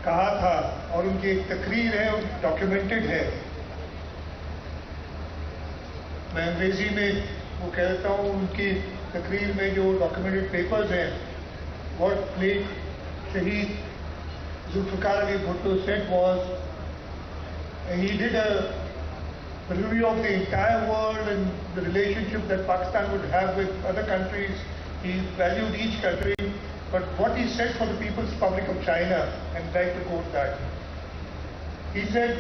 کہا تھا اور ان کی ایک تقریر ہے ڈاکیومنٹڈ ہے. میں انگریزی میں وہ کہتا ہوں ان کی تقریر میں جو ڈاکیومنٹڈ پیپرز ہیں. What late Shaheed Zulfikar Ali Bhutto said was he did a review of the entire world and the relationship that Pakistan would have with other countries. He valued each country, but what he said for the People's Republic of China, and I'd like to quote that. He said,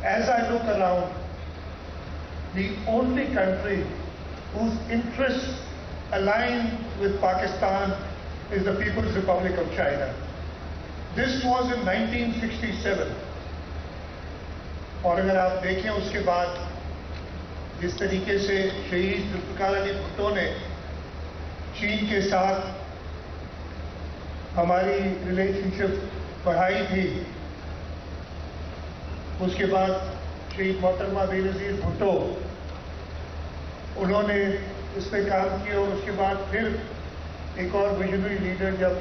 "As I look around, the only country whose interests align with Pakistan is the People's Republic of China." This was in 1967. اور اگر آپ دیکھیں اس کے بعد جس طریقے سے شہید ذوالفقار علی بھٹو نے چین کے ساتھ ہماری ریلیشن شپ بڑھائی تھی، اس کے بعد شہید محترمہ بے نظیر بھٹو انہوں نے اس پہ کام کیا، اور اس کے بعد پھر ایک اور ویژنری لیڈر جب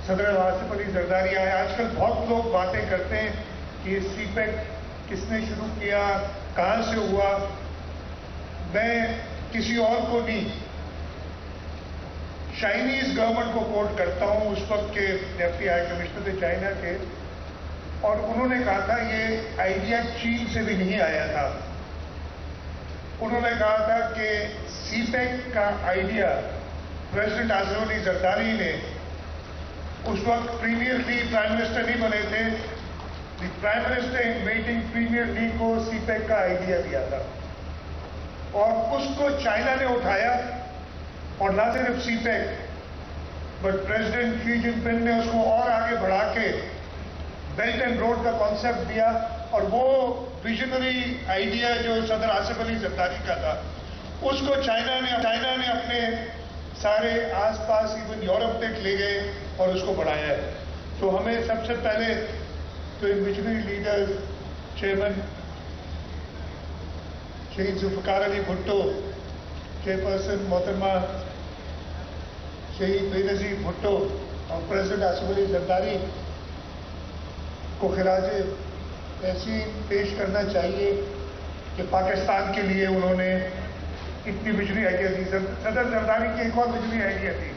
صدر آصف علی زرداری آئے. آج کل بہت لوگ باتیں کرتے ہیں کہ یہ سی پیک کس نے شروع کیا، کہاں سے ہوا. میں کسی اور کو نہیں، چائنیز گورنمنٹ کو کوٹ کرتا ہوں، اس وقت کے ڈپٹی ہائی کمشنر تھے چائنا کے، اور انہوں نے کہا تھا یہ آئیڈیا چین سے بھی نہیں آیا تھا. انہوں نے کہا تھا کہ سی پیک کا آئیڈیا پریزیڈنٹ آصف علی زرداری نے، اس وقت پریمیئر لیگ پرائم منسٹر نہیں بنے تھے، prime minister in waiting premier league کو سی پیک کا آئیڈیا دیا تھا، اور اس کو چائنا نے اٹھایا. اور نہ صرف سی پیک بٹ پریزیڈنٹ شی جن پنگ نے اس کو اور آگے بڑھا کے بیلٹ اینڈ روڈ کا کانسیپٹ دیا. اور وہ ویژنری آئیڈیا جو صدر آصف علی زرداری کا تھا، اس کو چائنا نے اپنے سارے آس پاس ایون یورپ تک لے گئے اور اس کو بڑھایا ہے. تو ہمیں سب سے پہلے تو ان ویژنری لیڈر چیئرمین شہید ذوالفقار علی بھٹو، چیئرپرسن محترمہ شہید بے نظیر بھٹو اور پریزیڈنٹ آصف علی زرداری کو خراج تحسین پیش کرنا چاہیے کہ پاکستان کے لیے انہوں نے اتنی ویژنری آئیڈیا دی. صدر زرداری کی ایک اور ویژنری آئیڈیا تھی.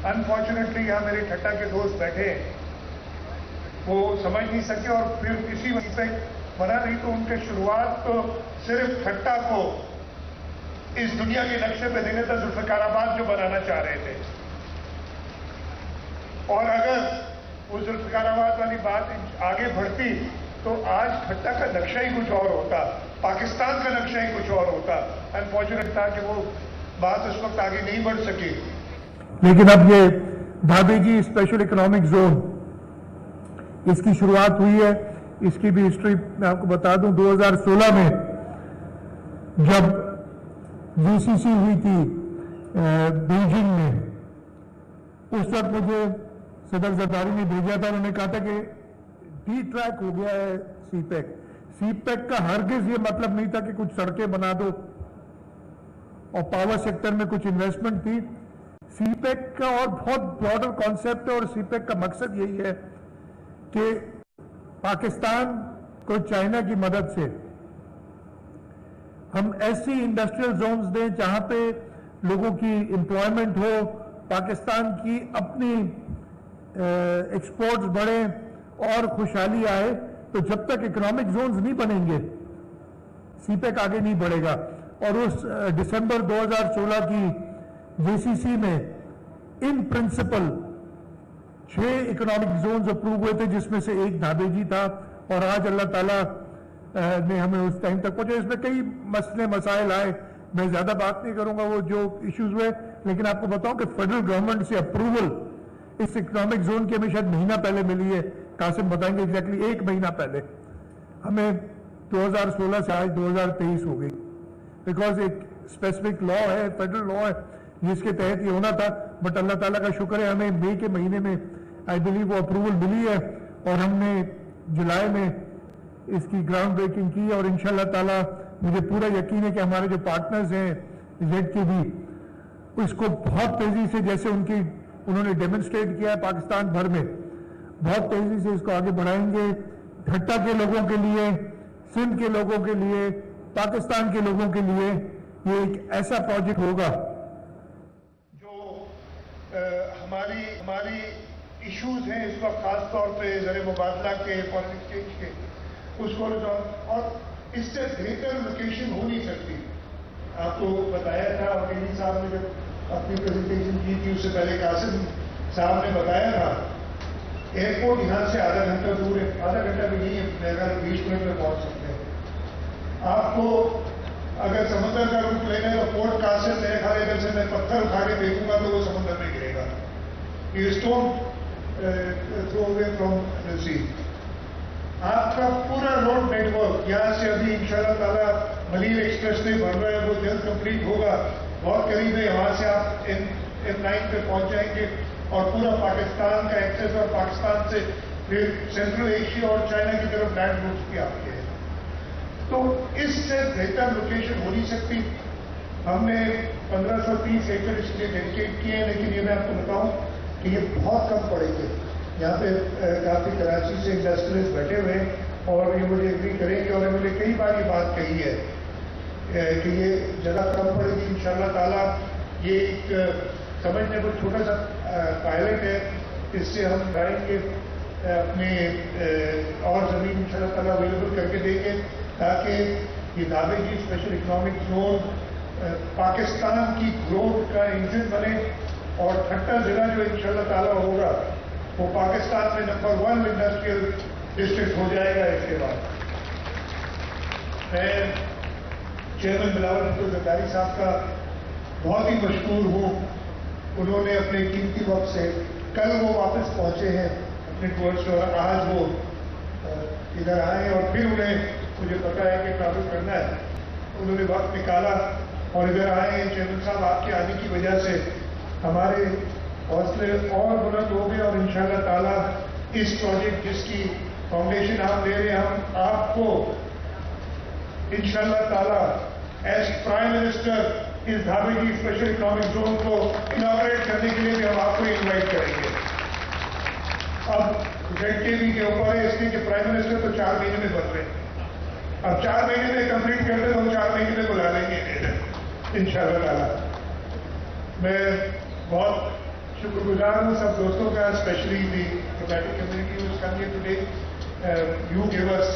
انفارچونیٹلی یہاں میرے ٹھٹا کے دوست بیٹھے، وہ سمجھ نہیں سکے اور پھر کسی وجہ سے بنا نہیں. تو ان کے شروعات تو صرف ٹھٹا کو اس دنیا کے نقشے پہ دینے تھا، ذوالفقار آباد جو بنانا چاہ رہے تھے. اور اگر وہ ذوالفقار آباد والی بات آگے بڑھتی تو آج ٹھٹا کا نقشہ ہی کچھ اور ہوتا، پاکستان کا نقشہ ہی کچھ اور ہوتا. انفارچونیٹ تھا کہ وہ بات اس وقت آگے نہیں بڑھ سکی. لیکن اب یہ دھابے جی اسپیشل اکنامک زون، اس کی شروعات ہوئی ہے. اس کی بھی ہسٹری میں آپ کو بتا دوں. 2016 میں جب GCC ہوئی تھی بیجنگ میں، اس وقت مجھے صدر زرداری نے بھیجا تھا. انہوں نے کہا تھا کہ ڈی ٹریک ہو گیا ہے سی پیک. سی پیک کا ہرگز یہ مطلب نہیں تھا کہ کچھ سڑکیں بنا دو اور پاور سیکٹر میں کچھ انویسٹمنٹ تھی. سی پیک کا اور بہت براڈر کانسیپٹ ہے، اور سی پیک کا مقصد یہی ہے کہ پاکستان کو چائنا کی مدد سے ہم ایسی انڈسٹریل زونز دیں جہاں پہ لوگوں کی امپلائمنٹ ہو، پاکستان کی اپنی ایکسپورٹس بڑھیں اور خوشحالی آئے. تو جب تک اکنامک زونز نہیں بنیں گے سی پیک آگے نہیں بڑھے گا. اور اس دسمبر 2016 کی GCC میں in principle 6 economic zones approve ہوئے تھے، جس میں سے ایک دھابے جی تھا. اور آج اللہ تعالیٰ نے ہمیں اس ٹائم تک پہنچے. اس میں کئی مسائل آئے، میں زیادہ بات نہیں کروں گا وہ جو ایشوز ہوئے، لیکن آپ کو بتاؤں کہ فیڈرل گورنمنٹ سے اپروول اس اکنامک زون کی ہمیں شاید مہینہ پہلے ملی ہے. قاسم بتائیں گے ایگزیکٹلی 1 مہینہ پہلے. ہمیں 2016 سے آج 2023 ہو گئی، بیکاز ایک اسپیسیفک لا ہے، فیڈرل لا ہے جس کے تحت یہ ہونا تھا. بٹ اللہ تعالیٰ کا شکر ہے ہمیں مئی کے مہینے میں آئی بلیو وہ اپروول ملی ہے، اور ہم نے جولائی میں اس کی گراؤنڈ بریکنگ کی. اور انشاءاللہ تعالیٰ مجھے پورا یقین ہے کہ ہمارے جو پارٹنرز ہیں زیڈ کے بھی اس کو بہت تیزی سے، جیسے انہوں نے ڈیمونسٹریٹ کیا ہے پاکستان بھر میں، बहुत तेजी से इसको आगे बढ़ाएंगे। ठट्टा के लोगों के लिए, सिंध के लोगों के लिए, पाकिस्तान के लोगों के लिए ये एक ऐसा प्रोजेक्ट होगा जो हमारी इश्यूज हैं इस वक्त खास तौर पे ज़र मुबादला के, फॉरेन एक्सचेंज के, उसको और इससे बेहतर लोकेशन हो नहीं सकती। आपको बताया था वकील साहब ने जब अपनी प्रेजेंटेशन की थी, उससे पहले कासिम साहब ने बताया था, एयरपोर्ट यहाँ से आधा घंटा दूर है, आधा घंटा भी नहीं है, मेरे ख्याल 20 मिनट में पहुँच सकते हैं। आपको अगर समंदर का रूट लेना है तो पोर्ट कासिम मेरे ख्याल इधर से मैं पत्थर उठा के फेंकूंगा तो वो समंदर में गिरेगा। You stone throw away from the sea. आपका पूरा रोड नेटवर्क यहाँ से अभी इंशाल्लाह ताला मलीर एक्सप्रेस वे बन रहा है, वो जल्द कंप्लीट होगा, बहुत करीब है। वहाँ से आप M9 पे पहुँच जाएंगे और पूरा पाकिस्तान का एक्सेस और पाकिस्तान से फिर सेंट्रल एशिया और चाइना की तरफ लैंड रूट्स भी आपके हैं। तो इससे बेहतर लोकेशन हो नहीं सकती। हमने 1530 एकड़ इसलिए डेडिकेट किए हैं, लेकिन ये मैं आपको बताऊं कि ये बहुत कम पड़ेंगे। यहाँ पे काफ़ी कराची से इंडस्ट्रियलिस्ट बैठे हुए हैं और ये मुझे एग्री करेंगे और मुझे कई बार ये बात कही है कि ये जगह कम पड़ेगी इंशाल्लाह ताला। ये एक समझने को छोटा सा पायलट है, इससे हम जाएंगे अपने और ज़मीन इंशाल्लाह ताला अवेलेबल करके देंगे ताकि ये दावेजी स्पेशल इकोनॉमिक जोन पाकिस्तान की ग्रोथ का इंजन बने और ठट्टा जिला जो इंशाल्लाह ताला होगा वो पाकिस्तान में नंबर 1 इंडस्ट्रियल डिस्ट्रिक्ट हो जाएगा। इसके बाद मैं चेयरमैन बिलावल भुट्टो जरदारी साहब का बहुत ही मशहूर हूँ। उन्होंने अपने कीमती वक्त से, कल वो वापस पहुँचे हैं अपने टूर से और आज वो इधर आए और फिर उन्हें मुझे पता है कि ट्रैवल करना है, उन्होंने वक्त निकाला और इधर आए हैं। चेयरमैन साहब आपके आने की वजह से हमारे हौसले और बुलंद हो गए और इंशाल्लाह ताला इस प्रोजेक्ट जिसकी फाउंडेशन आप ले रहे हैं, हम आपको इंशाल्लाह ताला एज प्राइम मिनिस्टर इस धाबेजी स्पेशल इकोनॉमिक जोन को इनॉग्रेट करने के लिए भी हम आपको इन्वाइट करेंगे। अब ZKB के ऊपर है इसलिए कि प्राइम मिनिस्टर तो 4 महीने में बन रहे हैं, अब 4 महीने में कंप्लीट कर दे तो हम 4 महीने में बुला लेंगे इंशाल्लाह ताला। मैं बहुत शुक्रगुजार हूँ सब दोस्तों का, specially the diplomatic community who's come here today. You give us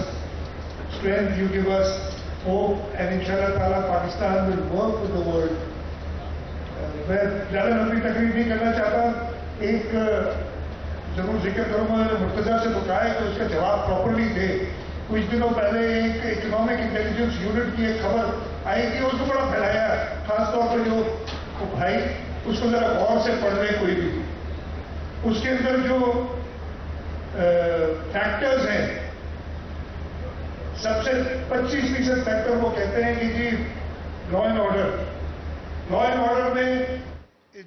strength, you give us hope, and inshallah ताला Pakistan will work with the world. मैं ज़्यादा लंबी तकरीर नहीं करना चाहता, एक जरूर जिक्र करूँगा, मैंने मुर्तजा से तो कहा है कि उसका जवाब प्रॉपरली दे। कुछ दिनों पहले एक इकोनॉमिक इंटेलिजेंस यूनिट की एक खबर आई थी, उसको बड़ा फैलाया, खासतौर पर जो भाई उसको जरा गौर से पढ़ रहे कोई भी, उसके अंदर जो फैक्टर्स हैं, सबसे 25% फैक्टर वो कहते हैं कि जी लॉ एंड ऑर्डर में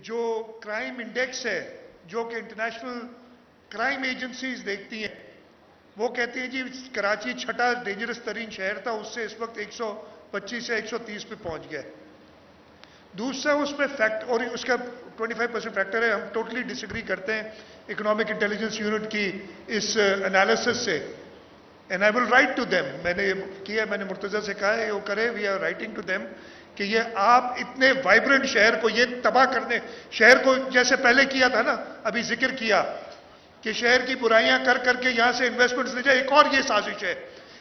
जो क्राइम इंडेक्स है जो कि इंटरनेशनल क्राइम एजेंसीज देखती हैं, वो कहती है जी कराची छठा डेंजरस तरीन शहर था, उससे इस वक्त 125 से 130 पे पहुंच गया। दूसरा उसमें फैक्ट और उसका 25% फैक्टर है, हम टोटली डिसएग्री करते हैं इकोनॉमिक इंटेलिजेंस यूनिट की इस एनालिसिस से, and I will write to them. मैंने ये किया, मैंने मुर्तजा से कहा है वो करे, we are writing to them कि ये आप इतने वाइब्रेंट शहर को ये तबाह करने, शहर को जैसे पहले किया था ना, अभी जिक्र किया कि शहर की बुराइयां कर करके यहां से इन्वेस्टमेंट्स ले जाए, एक और ये साजिश है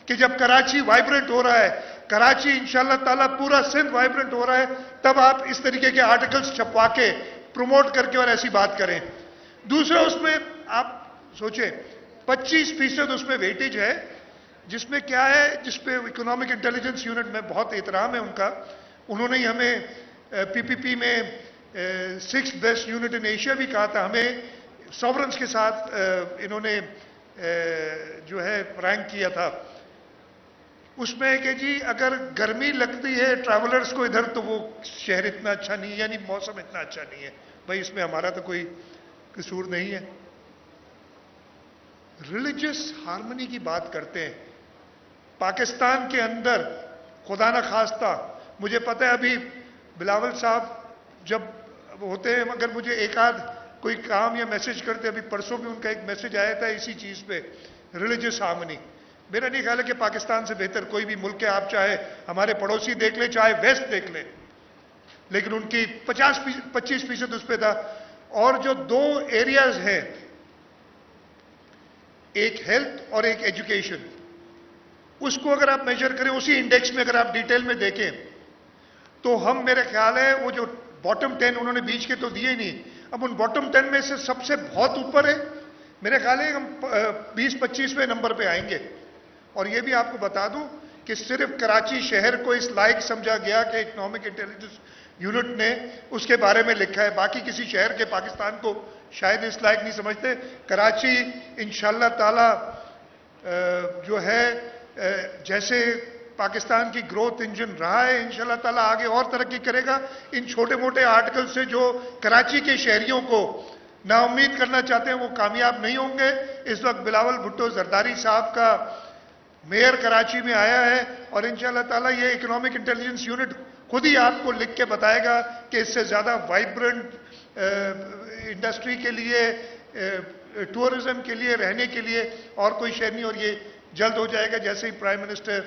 कि जब कराची वाइब्रेंट हो रहा है, कराची इंशाल्लाह ताला पूरा सिंध वाइब्रेंट हो रहा है, तब आप इस तरीके के आर्टिकल्स छपवा के प्रमोट करके और ऐसी बात करें। दूसरा उसमें आप सोचें 25% उसमें वेटेज है, जिसमें क्या है, जिसपे इकोनॉमिक इंटेलिजेंस यूनिट में बहुत एहतराम है उनका, उन्होंने ही हमें PPP में 6th best unit in Asia भी कहा था, हमें सॉवरेंस के साथ इन्होंने जो है रैंक किया था। उसमें कि जी अगर गर्मी लगती है ट्रैवलर्स को इधर तो वो शहर इतना अच्छा नहीं है, यानी मौसम इतना अच्छा नहीं है। भाई इसमें हमारा तो कोई कसूर नहीं है। रिलीजियस हार्मनी की बात करते हैं पाकिस्तान के अंदर, खुदा न खास्ता, मुझे पता है अभी बिलावल साहब जब होते हैं, मगर मुझे एक आध कोई काम या मैसेज करते, अभी परसों भी उनका एक मैसेज आया था इसी चीज़ पे, रिलीजियस हार्मनी। मेरा नहीं ख्याल है कि पाकिस्तान से बेहतर कोई भी मुल्क है, आप चाहे हमारे पड़ोसी देख ले, चाहे वेस्ट देख ले, लेकिन उनकी 25% उस पर था। और जो दो एरियाज हैं, एक हेल्थ और एक एजुकेशन, उसको अगर आप मेजर करें उसी इंडेक्स में, अगर आप डिटेल में देखें तो हम, मेरा ख्याल है वो जो बॉटम 10 उन्होंने बीच के तो दिए नहीं, अब उन बॉटम 10 में से सबसे बहुत ऊपर है। मेरे ख्याल है हम 20-25वें नंबर पे आएंगे। और ये भी आपको बता दूं कि सिर्फ कराची शहर को इस लायक समझा गया कि इकोनॉमिक इंटेलिजेंस यूनिट ने उसके बारे में लिखा है, बाकी किसी शहर के पाकिस्तान को शायद इस लायक नहीं समझते। कराची इंशाअल्लाह ताला जो है जैसे पाकिस्तान की ग्रोथ इंजन रहा है, इंशाअल्लाह ताला आगे और तरक्की करेगा। इन छोटे मोटे आर्टिकल से जो कराची के शहरियों को नाउम्मीद करना चाहते हैं वो कामयाब नहीं होंगे। इस वक्त बिलावल भुट्टो जरदारी साहब का मेयर कराची में आया है और इंशाअल्लाह ताला ये इकोनॉमिक इंटेलिजेंस यूनिट खुद ही आपको लिख के बताएगा कि इससे ज्यादा वाइब्रेंट इंडस्ट्री के लिए, टूरिज्म के लिए, रहने के लिए और कोई शहर नहीं। और ये जल्द हो जाएगा जैसे ही प्राइम मिनिस्टर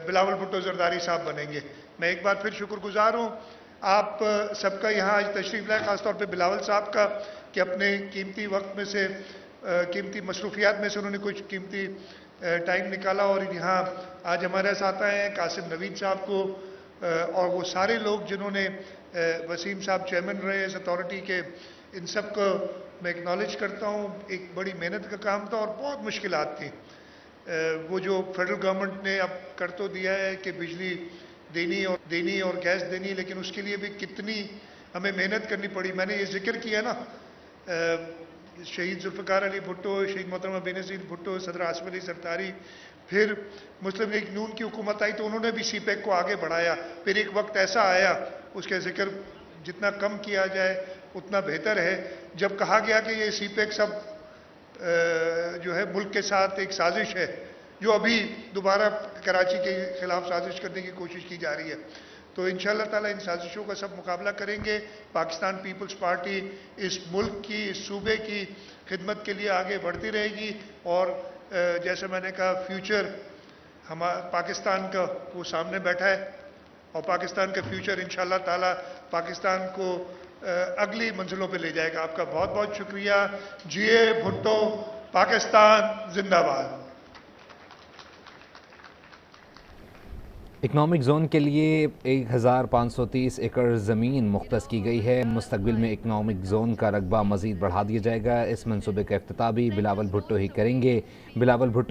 बिलावल भुट्टो जरदारी साहब बनेंगे। मैं एक बार फिर शुक्रगुजार हूँ आप सबका यहाँ आज तशरीफ लाए, खासतौर पे बिलावल साहब का कि अपने कीमती वक्त में से, कीमती मसरूफियात में से उन्होंने कुछ कीमती टाइम निकाला और यहाँ आज हमारे साथ आए हैं। कासिम नवीद साहब को और वो सारे लोग जिन्होंने, वसीम साहब चेयरमैन रहे इस अथॉरिटी के, इन सब को मैं एक्नॉलेज करता हूँ। एक बड़ी मेहनत का काम था और बहुत मुश्किलात थी। वो जो फेडरल गवर्नमेंट ने अब कर तो दिया है कि बिजली देनी और गैस देनी, लेकिन उसके लिए भी कितनी हमें मेहनत करनी पड़ी। मैंने ये जिक्र किया ना, शहीद जुल्फ़िकार अली भुट्टो, शहीद मोहतरमा बेनज़ीर भुट्टो, सदर आसिफ अली सरतारी, फिर मुस्लिम लीग नून की हुकूमत आई तो उन्होंने भी सीपैक को आगे बढ़ाया। फिर एक वक्त ऐसा आया, उसका जिक्र जितना कम किया जाए उतना बेहतर है, जब कहा गया कि ये सीपैक सब जो है मुल्क के साथ एक साजिश है, जो अभी दोबारा कराची के खिलाफ साजिश करने की कोशिश की जा रही है। तो इंशाअल्लाह ताला इन साजिशों का सब मुकाबला करेंगे। पाकिस्तान पीपल्स पार्टी इस मुल्क की, इस सूबे की खिदमत के लिए आगे बढ़ती रहेगी और जैसे मैंने कहा फ्यूचर पाकिस्तान का वो सामने बैठा है और पाकिस्तान का फ्यूचर इंशाअल्लाह ताला पाकिस्तान को अगली मंजिलों पे ले जाएगा। आपका बहुत बहुत शुक्रिया। जिए भुट्टो, पाकिस्तान जिंदाबाद। इकनॉमिक ज़ोन के लिए 1530 एकड़ ज़मीन मुख्तस की गई है। मुस्तकबिल में इकनॉमिक ज़ोन का रकबा मज़ीद बढ़ा दिया जाएगा। इस मनसूबे का इफ्तिताह भी बिलावल भुट्टो ही करेंगे। बिलावल भुट्टो